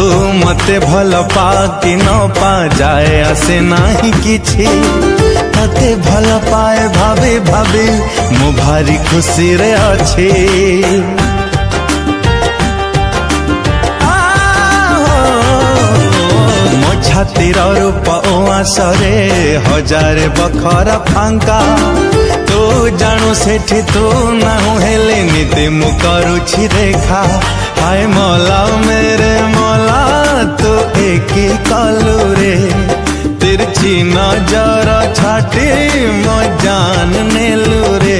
तू मते भल पा कि न पा जाए आसे नाही किछि तते भल पाए भाभी भाभी मु भारी खुशी रे अछि मो छातिर रूप ओ आसरे हजारे बखरा फांका तू जानू सेठी तू नाहु हेले नीति मु करुछि देखा हाय मौला मेरे मौला तू एक कलू रे तिरछी नजर छाटी मो जान नेलू रे।